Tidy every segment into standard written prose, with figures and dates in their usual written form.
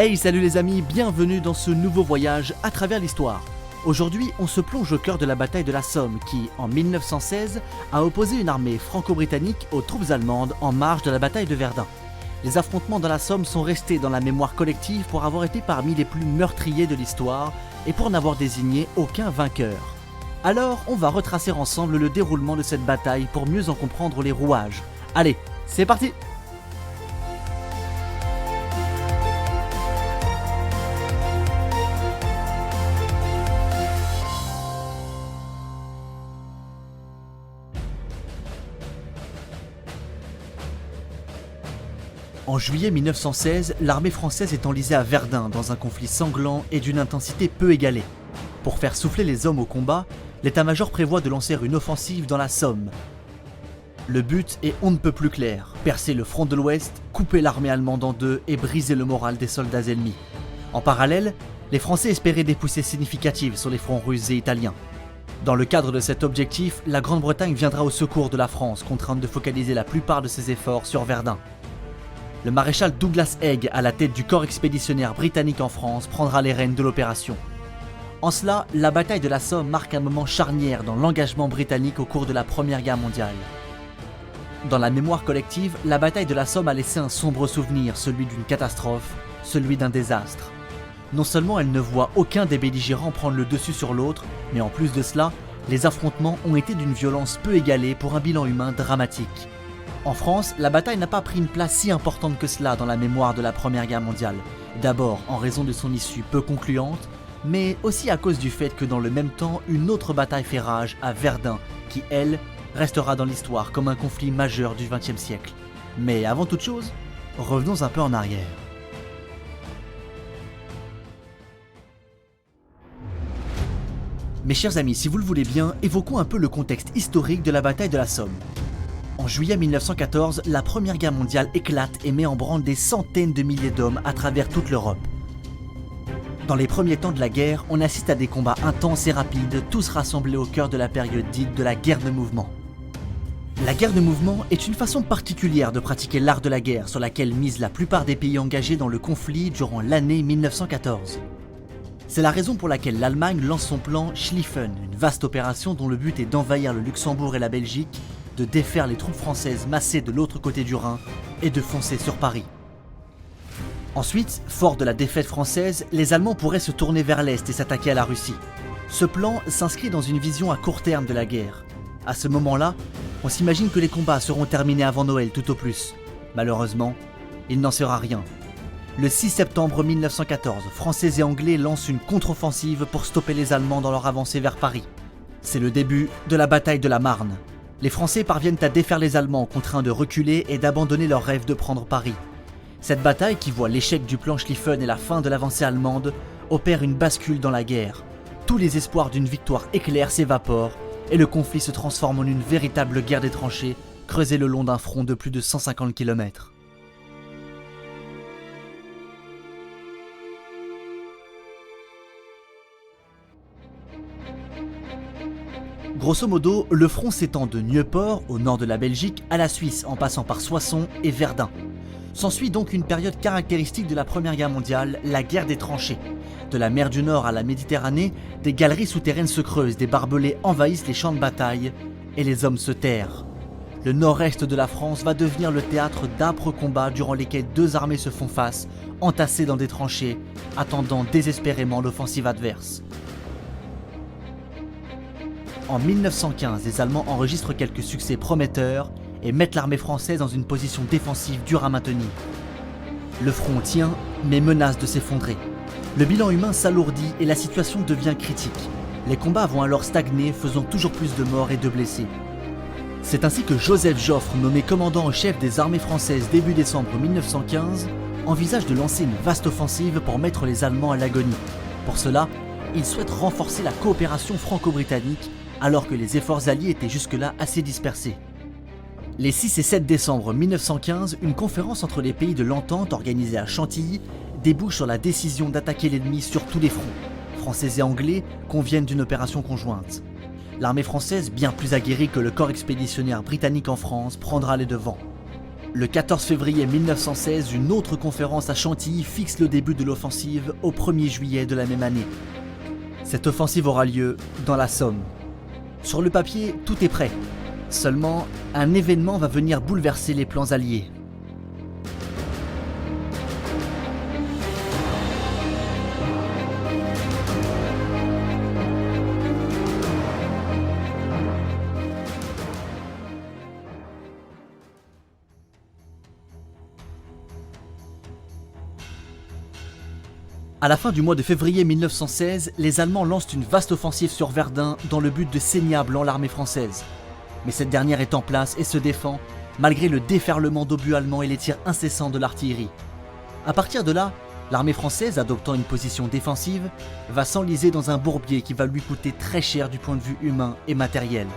Hey, salut les amis, bienvenue dans ce nouveau voyage à travers l'histoire. Aujourd'hui, on se plonge au cœur de la bataille de la Somme qui, en 1916, a opposé une armée franco-britannique aux troupes allemandes en marge de la bataille de Verdun. Les affrontements dans la Somme sont restés dans la mémoire collective pour avoir été parmi les plus meurtriers de l'histoire et pour n'avoir désigné aucun vainqueur. Alors, on va retracer ensemble le déroulement de cette bataille pour mieux en comprendre les rouages. Allez, c'est parti! En juillet 1916, l'armée française est enlisée à Verdun dans un conflit sanglant et d'une intensité peu égalée. Pour faire souffler les hommes au combat, l'état-major prévoit de lancer une offensive dans la Somme. Le but est on ne peut plus clair, percer le front de l'Ouest, couper l'armée allemande en deux et briser le moral des soldats ennemis. En parallèle, les Français espéraient des poussées significatives sur les fronts russes et italiens. Dans le cadre de cet objectif, la Grande-Bretagne viendra au secours de la France, contrainte de focaliser la plupart de ses efforts sur Verdun. Le maréchal Douglas Haig, à la tête du corps expéditionnaire britannique en France, prendra les rênes de l'opération. En cela, la bataille de la Somme marque un moment charnière dans l'engagement britannique au cours de la Première Guerre mondiale. Dans la mémoire collective, la bataille de la Somme a laissé un sombre souvenir, celui d'une catastrophe, celui d'un désastre. Non seulement elle ne voit aucun des belligérants prendre le dessus sur l'autre, mais en plus de cela, les affrontements ont été d'une violence peu égalée pour un bilan humain dramatique. En France, la bataille n'a pas pris une place si importante que cela dans la mémoire de la Première Guerre mondiale. D'abord en raison de son issue peu concluante, mais aussi à cause du fait que dans le même temps, une autre bataille fait rage à Verdun, qui elle, restera dans l'histoire comme un conflit majeur du XXe siècle. Mais avant toute chose, revenons un peu en arrière. Mes chers amis, si vous le voulez bien, évoquons un peu le contexte historique de la bataille de la Somme. En juillet 1914, la Première Guerre mondiale éclate et met en branle des centaines de milliers d'hommes à travers toute l'Europe. Dans les premiers temps de la guerre, on assiste à des combats intenses et rapides, tous rassemblés au cœur de la période dite de la guerre de mouvement. La guerre de mouvement est une façon particulière de pratiquer l'art de la guerre sur laquelle misent la plupart des pays engagés dans le conflit durant l'année 1914. C'est la raison pour laquelle l'Allemagne lance son plan Schlieffen, une vaste opération dont le but est d'envahir le Luxembourg et la Belgique, de défaire les troupes françaises massées de l'autre côté du Rhin et de foncer sur Paris. Ensuite, fort de la défaite française, les Allemands pourraient se tourner vers l'Est et s'attaquer à la Russie. Ce plan s'inscrit dans une vision à court terme de la guerre. À ce moment-là, on s'imagine que les combats seront terminés avant Noël tout au plus. Malheureusement, il n'en sera rien. Le 6 septembre 1914, Français et Anglais lancent une contre-offensive pour stopper les Allemands dans leur avancée vers Paris. C'est le début de la bataille de la Marne. Les Français parviennent à défaire les Allemands, contraints de reculer et d'abandonner leur rêve de prendre Paris. Cette bataille, qui voit l'échec du plan Schlieffen et la fin de l'avancée allemande, opère une bascule dans la guerre. Tous les espoirs d'une victoire éclair s'évaporent et le conflit se transforme en une véritable guerre des tranchées, creusée le long d'un front de plus de 150 km. Grosso modo, le front s'étend de Nieuport, au nord de la Belgique, à la Suisse, en passant par Soissons et Verdun. S'ensuit donc une période caractéristique de la Première Guerre mondiale, la guerre des tranchées. De la mer du Nord à la Méditerranée, des galeries souterraines se creusent, des barbelés envahissent les champs de bataille, et les hommes se terrent. Le nord-est de la France va devenir le théâtre d'âpres combats durant lesquels deux armées se font face, entassées dans des tranchées, attendant désespérément l'offensive adverse. En 1915, les Allemands enregistrent quelques succès prometteurs et mettent l'armée française dans une position défensive dure à maintenir. Le front tient, mais menace de s'effondrer. Le bilan humain s'alourdit et la situation devient critique. Les combats vont alors stagner, faisant toujours plus de morts et de blessés. C'est ainsi que Joseph Joffre, nommé commandant en chef des armées françaises début décembre 1915, envisage de lancer une vaste offensive pour mettre les Allemands à l'agonie. Pour cela, il souhaite renforcer la coopération franco-britannique alors que les efforts alliés étaient jusque-là assez dispersés. Les 6 et 7 décembre 1915, une conférence entre les pays de l'Entente organisée à Chantilly débouche sur la décision d'attaquer l'ennemi sur tous les fronts. Français et Anglais conviennent d'une opération conjointe. L'armée française, bien plus aguerrie que le corps expéditionnaire britannique en France, prendra les devants. Le 14 février 1916, une autre conférence à Chantilly fixe le début de l'offensive au 1er juillet de la même année. Cette offensive aura lieu dans la Somme. Sur le papier, tout est prêt. Seulement, un événement va venir bouleverser les plans alliés. À la fin du mois de février 1916, les Allemands lancent une vaste offensive sur Verdun dans le but de saigner à blanc l'armée française. Mais cette dernière est en place et se défend, malgré le déferlement d'obus allemands et les tirs incessants de l'artillerie. À partir de là, l'armée française, adoptant une position défensive, va s'enliser dans un bourbier qui va lui coûter très cher du point de vue humain et matériel.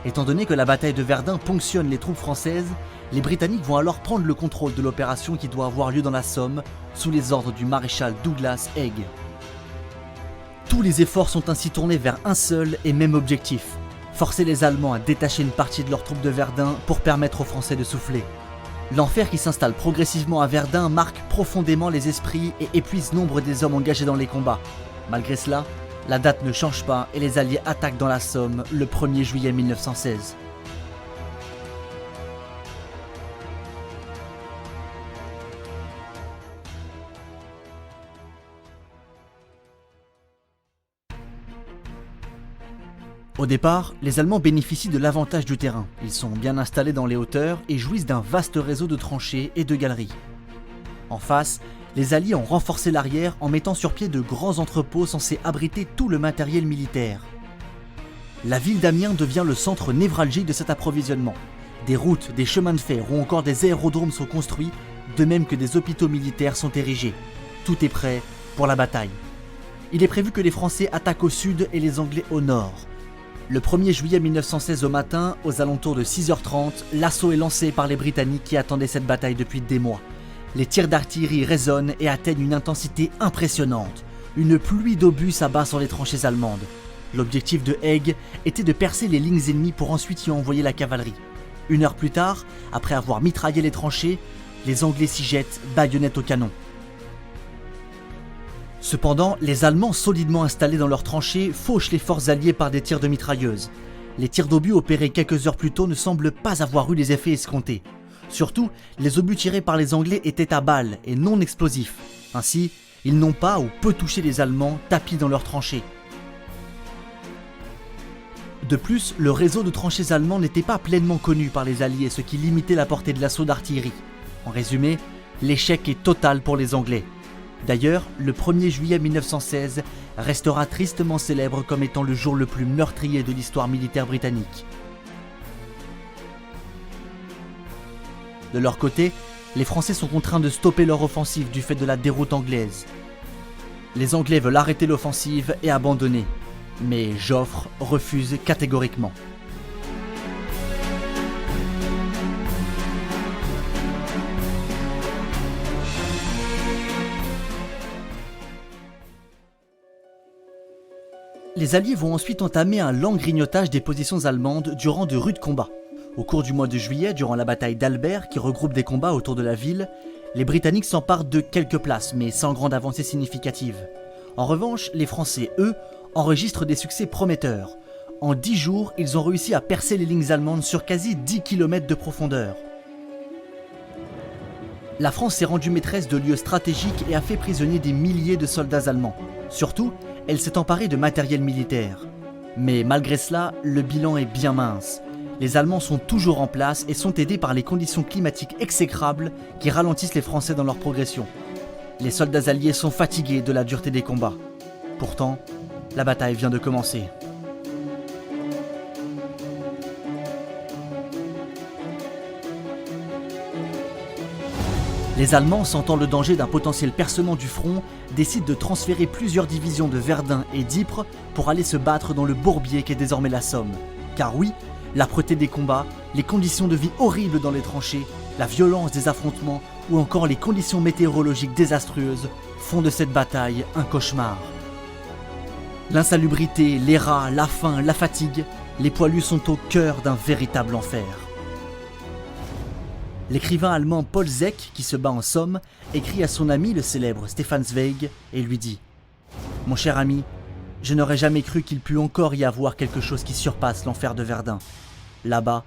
Étant donné que la bataille de Verdun ponctionne les troupes françaises, les Britanniques vont alors prendre le contrôle de l'opération qui doit avoir lieu dans la Somme, sous les ordres du maréchal Douglas Haig. Tous les efforts sont ainsi tournés vers un seul et même objectif, forcer les Allemands à détacher une partie de leurs troupes de Verdun pour permettre aux Français de souffler. L'enfer qui s'installe progressivement à Verdun marque profondément les esprits et épuise nombre des hommes engagés dans les combats. Malgré cela, la date ne change pas et les Alliés attaquent dans la Somme le 1er juillet 1916. Au départ, les Allemands bénéficient de l'avantage du terrain. Ils sont bien installés dans les hauteurs et jouissent d'un vaste réseau de tranchées et de galeries. En face, les Alliés ont renforcé l'arrière en mettant sur pied de grands entrepôts censés abriter tout le matériel militaire. La ville d'Amiens devient le centre névralgique de cet approvisionnement. Des routes, des chemins de fer ou encore des aérodromes sont construits, de même que des hôpitaux militaires sont érigés. Tout est prêt pour la bataille. Il est prévu que les Français attaquent au sud et les Anglais au nord. Le 1er juillet 1916 au matin, aux alentours de 6h30, l'assaut est lancé par les Britanniques qui attendaient cette bataille depuis des mois. Les tirs d'artillerie résonnent et atteignent une intensité impressionnante. Une pluie d'obus s'abat sur les tranchées allemandes. L'objectif de Haig était de percer les lignes ennemies pour ensuite y envoyer la cavalerie. Une heure plus tard, après avoir mitraillé les tranchées, les Anglais s'y jettent, baïonnettes au canon. Cependant, les Allemands solidement installés dans leurs tranchées fauchent les forces alliées par des tirs de mitrailleuses. Les tirs d'obus opérés quelques heures plus tôt ne semblent pas avoir eu les effets escomptés. Surtout, les obus tirés par les Anglais étaient à balles et non explosifs. Ainsi, ils n'ont pas ou peu touché les Allemands tapis dans leurs tranchées. De plus, le réseau de tranchées allemands n'était pas pleinement connu par les Alliés, ce qui limitait la portée de l'assaut d'artillerie. En résumé, l'échec est total pour les Anglais. D'ailleurs, le 1er juillet 1916 restera tristement célèbre comme étant le jour le plus meurtrier de l'histoire militaire britannique. De leur côté, les Français sont contraints de stopper leur offensive du fait de la déroute anglaise. Les Anglais veulent arrêter l'offensive et abandonner, mais Joffre refuse catégoriquement. Les Alliés vont ensuite entamer un lent grignotage des positions allemandes durant de rudes combats. Au cours du mois de juillet, durant la bataille d'Albert, qui regroupe des combats autour de la ville, les Britanniques s'emparent de quelques places, mais sans grande avancée significative. En revanche, les Français, eux, enregistrent des succès prometteurs. En 10 jours, ils ont réussi à percer les lignes allemandes sur quasi 10 km de profondeur. La France s'est rendue maîtresse de lieux stratégiques et a fait prisonnier des milliers de soldats allemands. Surtout, elle s'est emparée de matériel militaire. Mais malgré cela, le bilan est bien mince. Les Allemands sont toujours en place et sont aidés par les conditions climatiques exécrables qui ralentissent les Français dans leur progression. Les soldats alliés sont fatigués de la dureté des combats. Pourtant, la bataille vient de commencer. Les Allemands, sentant le danger d'un potentiel percement du front, décident de transférer plusieurs divisions de Verdun et d'Ypres pour aller se battre dans le bourbier qu'est désormais la Somme. Car oui, l'âpreté des combats, les conditions de vie horribles dans les tranchées, la violence des affrontements ou encore les conditions météorologiques désastreuses font de cette bataille un cauchemar. L'insalubrité, les rats, la faim, la fatigue, les poilus sont au cœur d'un véritable enfer. L'écrivain allemand Paul Zeck, qui se bat en Somme, écrit à son ami le célèbre Stefan Zweig et lui dit « Mon cher ami, je n'aurais jamais cru qu'il pût encore y avoir quelque chose qui surpasse l'enfer de Verdun. Là-bas,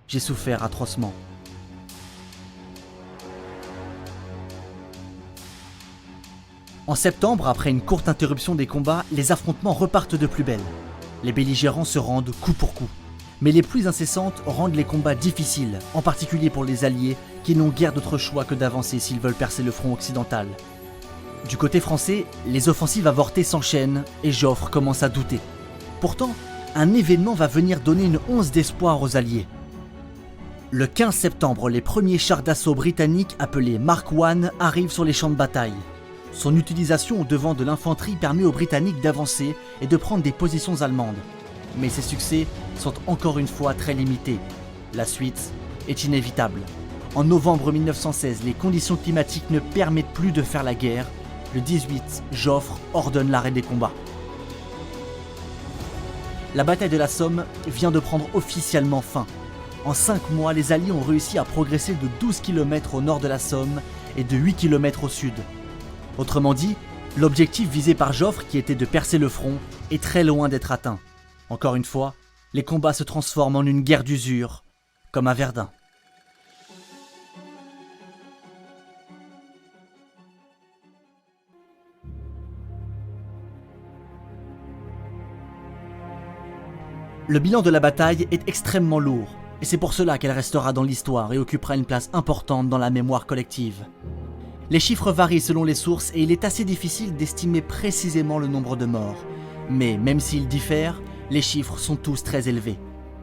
j'ai souffert atrocement. » En septembre, après une courte interruption des combats, les affrontements repartent de plus belle. Les belligérants se rendent coup pour coup. Mais les pluies incessantes rendent les combats difficiles, en particulier pour les Alliés, qui n'ont guère d'autre choix que d'avancer s'ils veulent percer le front occidental. Du côté français, les offensives avortées s'enchaînent et Joffre commence à douter. Pourtant, un événement va venir donner une once d'espoir aux Alliés. Le 15 septembre, les premiers chars d'assaut britanniques appelés Mark I arrivent sur les champs de bataille. Son utilisation au devant de l'infanterie permet aux Britanniques d'avancer et de prendre des positions allemandes. Mais ces succès sont encore une fois très limités. La suite est inévitable. En novembre 1916, les conditions climatiques ne permettent plus de faire la guerre. Le 18, Joffre ordonne l'arrêt des combats. La bataille de la Somme vient de prendre officiellement fin. En 5 mois, les Alliés ont réussi à progresser de 12 km au nord de la Somme et de 8 km au sud. Autrement dit, l'objectif visé par Joffre, qui était de percer le front, est très loin d'être atteint. Encore une fois, les combats se transforment en une guerre d'usure, comme à Verdun. Le bilan de la bataille est extrêmement lourd, et c'est pour cela qu'elle restera dans l'histoire et occupera une place importante dans la mémoire collective. Les chiffres varient selon les sources et il est assez difficile d'estimer précisément le nombre de morts. Mais même s'ils diffèrent, les chiffres sont tous très élevés.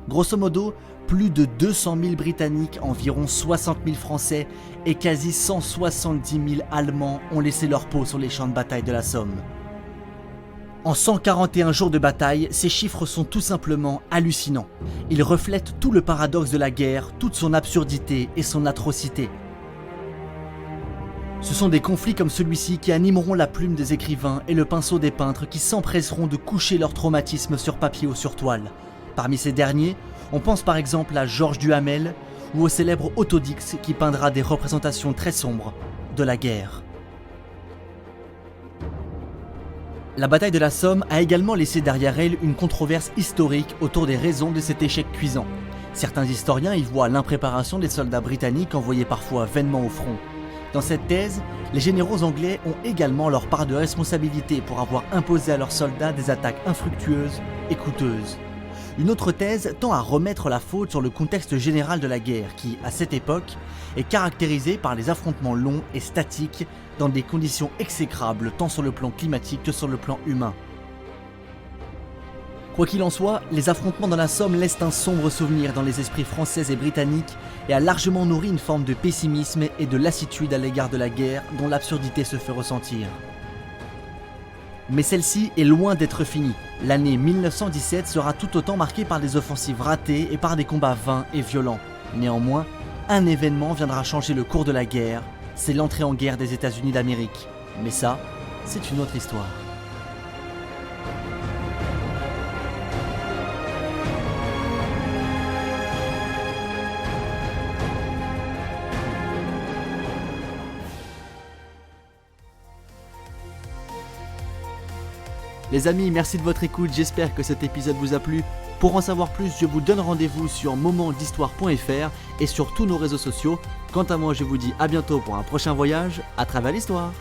Grosso modo, plus de 200 000 Britanniques, environ 60 000 Français et quasi 170 000 Allemands ont laissé leur peau sur les champs de bataille de la Somme. En 141 jours de bataille, ces chiffres sont tout simplement hallucinants. Ils reflètent tout le paradoxe de la guerre, toute son absurdité et son atrocité. Ce sont des conflits comme celui-ci qui animeront la plume des écrivains et le pinceau des peintres qui s'empresseront de coucher leur traumatisme sur papier ou sur toile. Parmi ces derniers, on pense par exemple à Georges Duhamel ou au célèbre Otto Dix qui peindra des représentations très sombres de la guerre. La bataille de la Somme a également laissé derrière elle une controverse historique autour des raisons de cet échec cuisant. Certains historiens y voient l'impréparation des soldats britanniques envoyés parfois vainement au front. Dans cette thèse, les généraux anglais ont également leur part de responsabilité pour avoir imposé à leurs soldats des attaques infructueuses et coûteuses. Une autre thèse tend à remettre la faute sur le contexte général de la guerre qui, à cette époque, est caractérisé par les affrontements longs et statiques dans des conditions exécrables tant sur le plan climatique que sur le plan humain. Quoi qu'il en soit, les affrontements dans la Somme laissent un sombre souvenir dans les esprits français et britanniques et a largement nourri une forme de pessimisme et de lassitude à l'égard de la guerre dont l'absurdité se fait ressentir. Mais celle-ci est loin d'être finie. L'année 1917 sera tout autant marquée par des offensives ratées et par des combats vains et violents. Néanmoins, un événement viendra changer le cours de la guerre, c'est l'entrée en guerre des États-Unis d'Amérique. Mais ça, c'est une autre histoire. Les amis, merci de votre écoute, j'espère que cet épisode vous a plu. Pour en savoir plus, je vous donne rendez-vous sur momentdhistoire.fr et sur tous nos réseaux sociaux. Quant à moi, je vous dis à bientôt pour un prochain voyage à travers l'histoire.